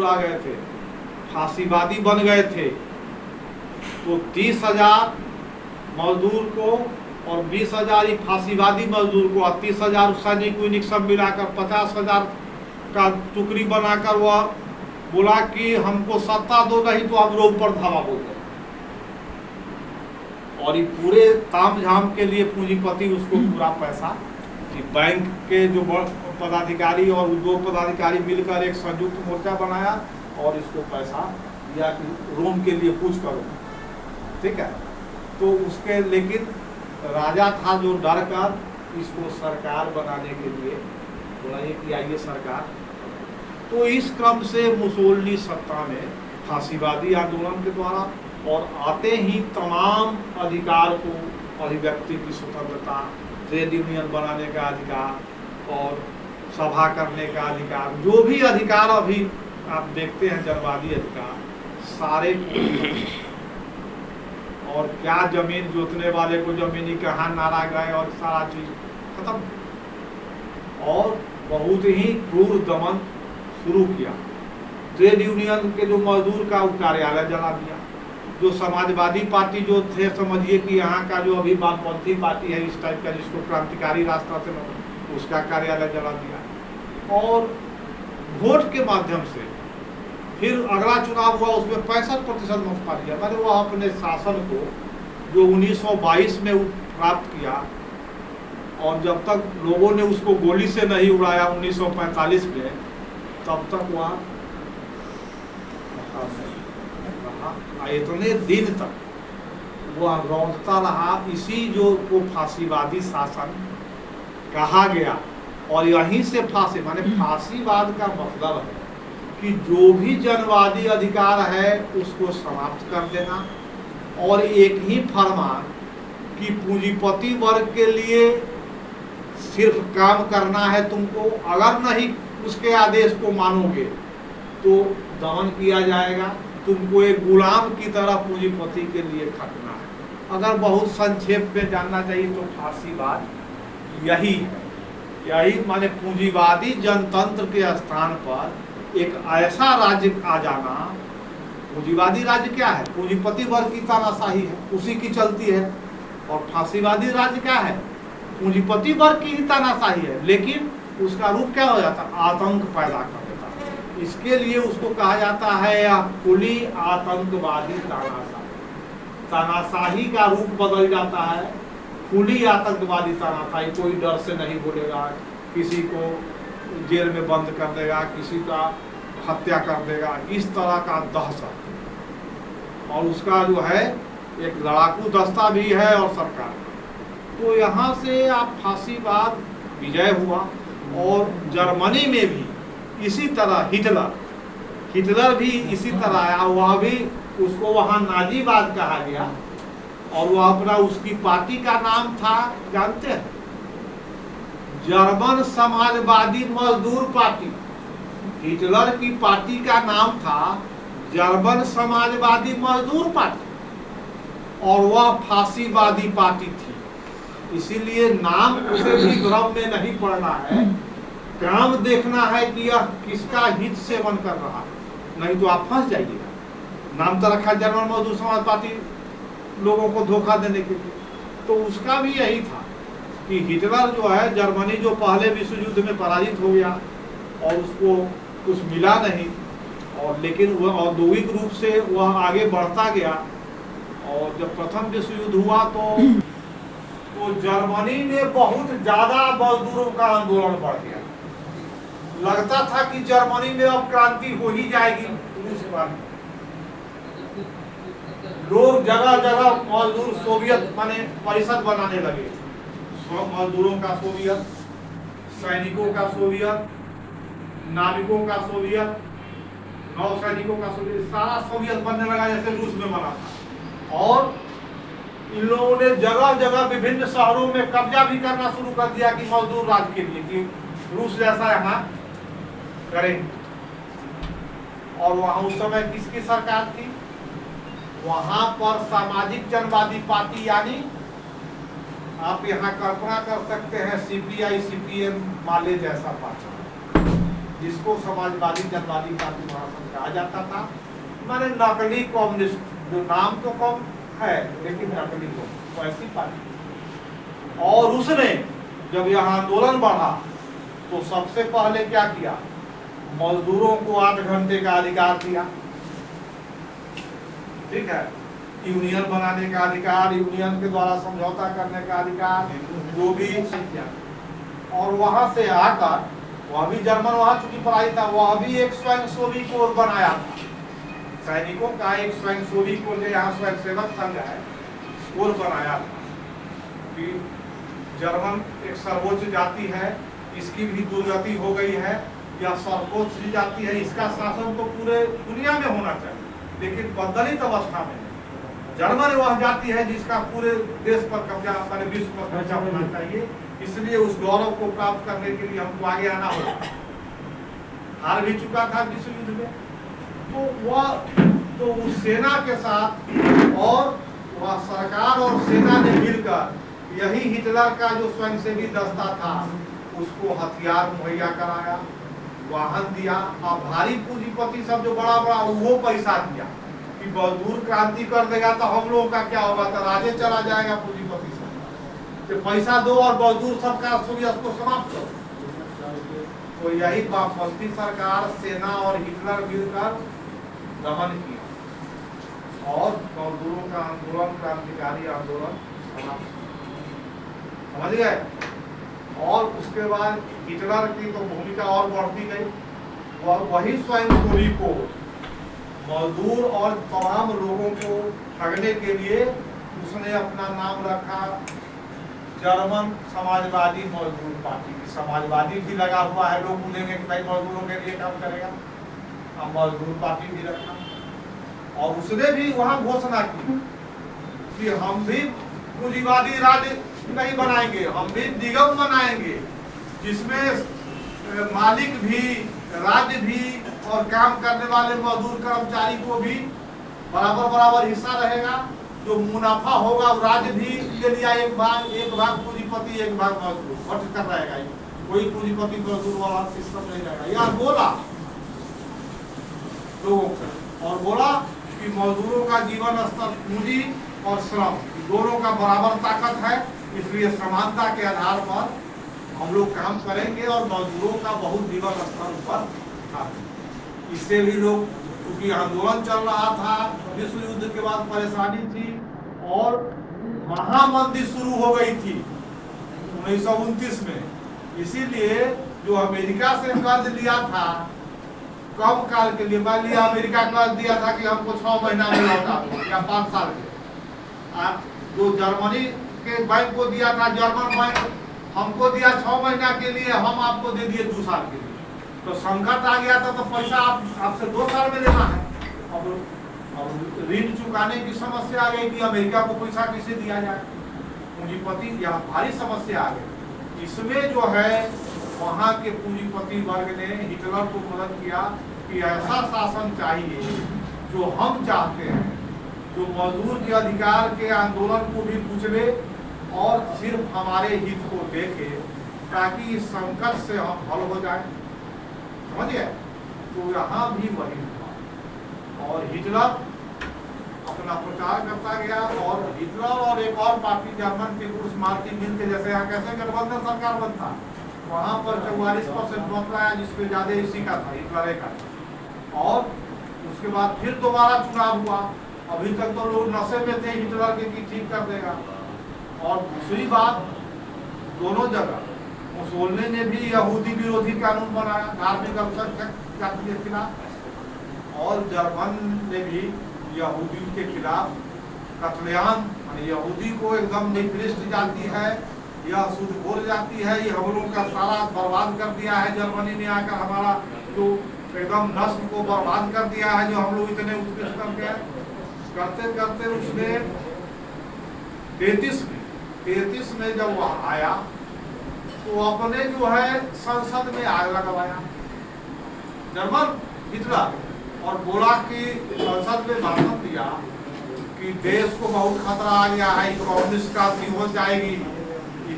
आ गए थे, फांसीवादी बन गए थे, तो 30,000 मजदूर को और 20,000 फांसीवादी मजदूर को और 30,000 सैनिक वैनिक सब मिलाकर 50,000 का टुकड़ी बनाकर वह बोला कि हमको सत्ता दो, नहीं तो हम लोग पर धावा बोल रहे। और ये पूरे तामझाम के लिए पूंजीपति उसको पूरा पैसा कि बैंक के जो पदाधिकारी और उद्योग पदाधिकारी मिलकर एक संयुक्त मोर्चा बनाया और इसको पैसा दिया कि रोम के लिए कुछ करो, ठीक है। तो उसके लेकिन राजा था जो डर कर इसको सरकार बनाने के लिए बोला ये कि आइए सरकार। तो इस क्रम से मुसोलिनी सत्ता में फांसीवादी आंदोलन के द्वारा और आते ही तमाम अधिकार को, अभिव्यक्ति की स्वतंत्रता, ट्रेड यूनियन बनाने का अधिकार और सभा करने का अधिकार, जो भी अधिकार अभी आप देखते हैं जनवादी अधिकार, सारे और क्या जमीन जोतने वाले को जमीनी कहाँ नारा गए और सारा चीज खत्म। और बहुत ही क्रूर दमन शुरू किया। ट्रेड यूनियन के जो मजदूर का कार्यालय जला दिया। जो समाजवादी पार्टी जो थे, समझिए कि यहाँ का जो अभी वामपंथी पार्टी है इस टाइप का, जिसको क्रांतिकारी रास्ता से उसका कार्यालय जला दिया। और वोट के माध्यम से फिर अगला चुनाव हुआ, उसमें 65% मत पा लिया। मैंने वह अपने शासन को जो 1922 में प्राप्त किया और जब तक लोगों ने उसको गोली से नहीं उड़ाया 1945 में, तब तक वह इतने दिन तक वह रौंदता रहा। इसी जो को फांसीवादी शासन कहा गया। और यहीं से फांसी माने फांसीवाद का मतलब है कि जो भी जनवादी अधिकार है उसको समाप्त कर देना और एक ही फरमान कि पूंजीपति वर्ग के लिए सिर्फ काम करना है तुमको, अगर नहीं उसके आदेश को मानोगे तो दमन किया जाएगा, तुमको एक गुलाम की तरह पूंजीपति के लिए खटना है। अगर बहुत संक्षेप में जानना चाहिए तो फांसीवाद यही है। यही माने पूंजीवादी जनतंत्र के स्थान पर एक ऐसा राज्य आ जाना। पूंजीवादी राज्य क्या है? पूंजीपति वर्ग की तानाशाही है, उसी की चलती है। और फांसीवादी राज्य क्या है? पूंजीपति वर्ग की ही तानाशाही है, लेकिन उसका रूप क्या हो जाता है? आतंक पैदा कर देता है। इसके लिए उसको कहा जाता है या खुली आतंकवादी तानाशाही। तानाशाही का रूप बदल जाता है, खुली आतंकवादी तानाशाही। कोई डर से नहीं बोलेगा, किसी को जेल में बंद कर देगा, किसी का हत्या कर देगा, इस तरह का दहशत। और उसका जो है एक लड़ाकू दस्ता भी है और सरकार। तो यहाँ से आप फांसीवाद विजय हुआ। और जर्मनी में भी इसी तरह हिटलर भी इसी तरह आया। वह भी उसको वहाँ नाजीवाद कहा गया और वह अपना उसकी पार्टी का नाम था, जानते हैं, जर्मन समाजवादी मजदूर पार्टी। हिटलर की पार्टी का नाम था जर्मन समाजवादी मजदूर पार्टी और वह फांसीवादी पार्टी थी। इसीलिए नाम उसे भी भ्रम में नहीं पड़ना है, काम देखना है कि यह किसका हित सेवन कर रहा है, नहीं तो आप फंस जाइएगा। नाम तो रखा जर्मन मजदूर समाज पार्टी लोगों को धोखा देने के लिए। तो उसका भी यही था कि हिटलर जो है, जर्मनी जो पहले विश्व युद्ध में पराजित हो गया और उसको कुछ मिला नहीं, और लेकिन वह औद्योगिक रूप से वह आगे बढ़ता गया। और जब प्रथम विश्व युद्ध हुआ तो जर्मनी में बहुत ज्यादा मजदूरों का आंदोलन बढ़ गया। लगता था कि जर्मनी में अब क्रांति हो ही जाएगी। रूस पर लोग जगह जगह मजदूर सोवियत माने परिषद बनाने लगे। मजदूरों का सोवियत, सैनिकों का सोवियत, नाविकों का सोवियत, नौसैनिकों का सोवियत, सारा सोवियत बनने लगा जैसे रूस में बना था। और इन लोगों ने जगह जगह विभिन्न शहरों में कब्जा भी करना शुरू कर दिया कि मजदूर राज के लिए, कि रूस जैसा यहाँ करेंगे। और वहाँ उस समय किसकी सरकार थी? वहाँ पर सामाजिक जनवादी पार्टी, यानी आप यहाँ कल्पना कर सकते हैं सीपीआई सीपीएम माले जैसा पार्टी। जिसको समाजवादी जनवादी पार्टी महासंघ कहा जाता था, माने नकली कम्युनिस्ट, जो नाम तो कम है लेकिन नकली कम्युनिस्ट, ऐसी पार्टी। और उसने जब यहाँ आंदोलन बढ़ा तो सबसे पहले क्या किया, मजदूरों को 8 घंटे का अधिकार दिया, ठीक है, यूनियन बनाने का अधिकार, यूनियन के द्वारा समझौता करने का अधिकार, जो भी। और वहां से आकर वह भी जर्मन, वहां चूंकि पढ़ाई था, वह भी एक स्वयंसेवी कोर बनाया था, सैनिकों का एक स्वयंसेवी कोर, यहाँ स्वयंसेवक संघ है, कोर बनाया था कि जर्मन एक सर्वोच्च जाति है, इसकी भी दुर्गति हो गई है, या सर्वोच्च जाति है, इसका शासन तो पूरे दुनिया में होना चाहिए, लेकिन बदलित अवस्था में जर्मन वह जाति है जिसका पूरे देश पर कब्जा, पूरे विश्व पर कब्जा होना चाहिए। इसलिए उस गौरव को प्राप्त करने के लिए हमको आगे आना होगा। हार भी चुका था विश्व युद्ध में, तो उस सेना के साथ और वह सरकार और सेना ने मिलकर यही हिटलर का जो स्वयंसेवी दस्ता था उसको हथियार मुहैया कराया, वाहन दिया, और भारी पूंजीपति सब जो बड़ा बड़ा वो पैसा दिया कि मजदूर क्रांति कर देगा तो हम लोगों का क्या होगा, तो राजे चला जाएगा पूंजीपति सब, तो पैसा दो और मजदूर सबका सूर्यास्त को समाप्त करो। तो यही वामपंथी सरकार, सेना और हिटलर मिलकर दमन किया और मजदूरों का आंदोलन, क्रांतिकारी आंदोलन समाप्त, समझ गए। और उसके बाद हिटलर की तो भूमिका और बढ़ती गई, वही स्वयंसेवी को मजदूर और तमाम लोगों को ठगने के लिए उसने अपना नाम रखा जर्मन समाजवादी मजदूर पार्टी। समाजवादी भी लगा हुआ है, लोग बोलेंगे कि भाई मजदूरों के लिए काम करेगा, अब मजदूर पार्टी भी रखा। और उसने भी वहां घोषणा की कि हम भी पूंजीवादी राज्य नहीं बनाएंगे, हम भी निगम बनाएंगे जिसमें मालिक भी, राज्य भी और काम करने वाले मजदूर कर्मचारी को भी बराबर बराबर हिस्सा रहेगा। जो मुनाफा होगा राज्य भी ले लिया, एक भाग पूंजीपति, एक भाग मजदूर, बट कर रहेगा, कोई पूंजीपति मजदूर वाला सिस्टम नहीं रहेगा। यह बोला लोगों को, और बोला कि मजदूरों का जीवन स्तर, पूंजी और श्रम दोनों का बराबर ताकत है, इसलिए समानता के आधार पर हम लोग काम करेंगे और मजदूरों का बहुत जीवन स्तर ऊपर था। इससे भी लोग, क्योंकि आंदोलन चल रहा था, विश्व युद्ध के बाद परेशानी थी और महामंदी शुरू हो गई थी 1929 में, इसीलिए जो अमेरिका से कर्ज लिया था कम काल के लिए, मान लिया अमेरिका कर्ज दिया था कि हमको 6 महीना में लौटा या 5 साल के, जो जर्मनी के बैंक को दिया था, जर्मन बैंक हमको दिया 6 महीना के लिए, हम आपको दे दिए 2 साल के लिए। तो संकट आ गया था, तो पैसा आपसे 2 साल में लेना है। अब ऋण चुकाने की समस्या आ गई कि अमेरिका को पैसा कैसे दिया जाए, पूंजीपति, यहाँ भारी समस्या आ गई। इसमें जो है वहाँ के पूंजीपति वर्ग ने हिटलर को मदद किया कि ऐसा शासन चाहिए जो हम चाहते हैं, जो मजदूर के अधिकार के आंदोलन को भी पूछ ले और सिर्फ हमारे हित को देखे, ताकि इस संकट से हम हल हो जाए, समझिए। तो यहाँ भी वही हुआ और हिटलर अपना प्रचार करता गया, और हिटलर और एक और पार्टी जर्मन पीपुल्स पार्टी मिलकर, जैसे यहाँ कैसे गठबंधन सरकार बनता, वहाँ पर 44% मत आया, जिसमें ज्यादा इसी का था, हिटलर का। और उसके बाद फिर दोबारा चुनाव हुआ, अभी तक तो लोग नशे में थे हिटलर के कि ठीक कर देगा। और दूसरी बात, दोनों जगह मुसोलिनी ने भी यहूदी विरोधी कानून बनाया, धार्मिक अल्पसंख्यक जाति के खिलाफ, और जर्मन ने भी यहूदी के खिलाफ कत्लेआम, यहूदी को एकदम निकृष्ट जाति है, यह शुद्ध बोल जाती है, ये हम लोगों का सारा बर्बाद कर दिया है, जर्मनी ने आकर हमारा जो एकदम नस्ल को बर्बाद कर दिया है, जो हम लोग इतने उत्कृष्ट करते करते उसने 33 में जब वह आया तो अपने जो है संसद में आग लगवाया जर्मन हिटलर, और बोला कि संसद में भाषण दिया कि देश को बहुत खतरा आ गया है, कम्युनिस्ट क्रांति हो जाएगी,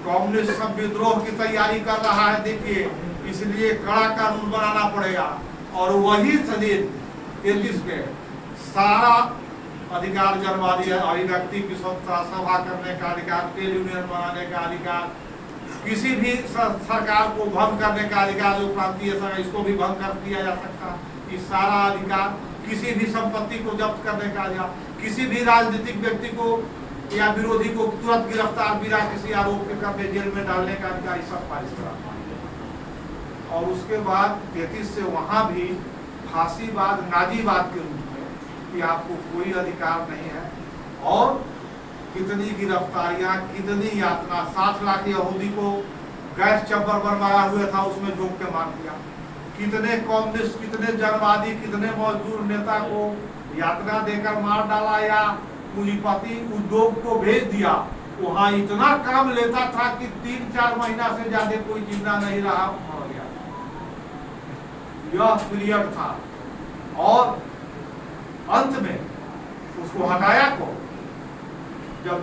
कम्युनिस्ट सब विद्रोह की तैयारी कर रहा है, देखिए इसलिए कड़ा कानून बनाना पड़ेगा। और वही सदन 33 में सारा अधिकार जनवादी अभिव्यक्ति की स्वतंत्रता, सभा करने का अधिकार, ट्रेड यूनियन बनाने का अधिकार, किसी भी सरकार को भंग करने का अधिकार, जो प्रांतीय सरकार इसको भी भंग कर दिया जा सकता है, ये सारा अधिकार, किसी भी संपत्ति को जब्त करने का अधिकार, किसी भी राजनीतिक व्यक्ति को या विरोधी को तुरंत गिरफ्तार बिना किसी आरोप के करके जेल में डालने का अधिकार, सब पारित करा। और उसके बाद 33 से वहां भी फांसीवाद नाजीवाद के रूप में कि आपको कोई अधिकार नहीं है। और कितनी गिरफ्तारियां, कितनी यातना, 7 लाख यहूदी को गैस चैम्बर पर मारा हुआ था, उसमें झोंक के मार दिया। कितने कम्युनिस्ट, कितने जनवादी, कितने मजदूर नेता को यातना देकर मार डाला या पूंजीपति उद्योग को भेज दिया। वहां इतना काम लेता था कि 3-4 महीना से ज्यादा कोई जिंदा नहीं रहा, मर गया। यह पीरियड था। और अंत में उसको हटाया को जब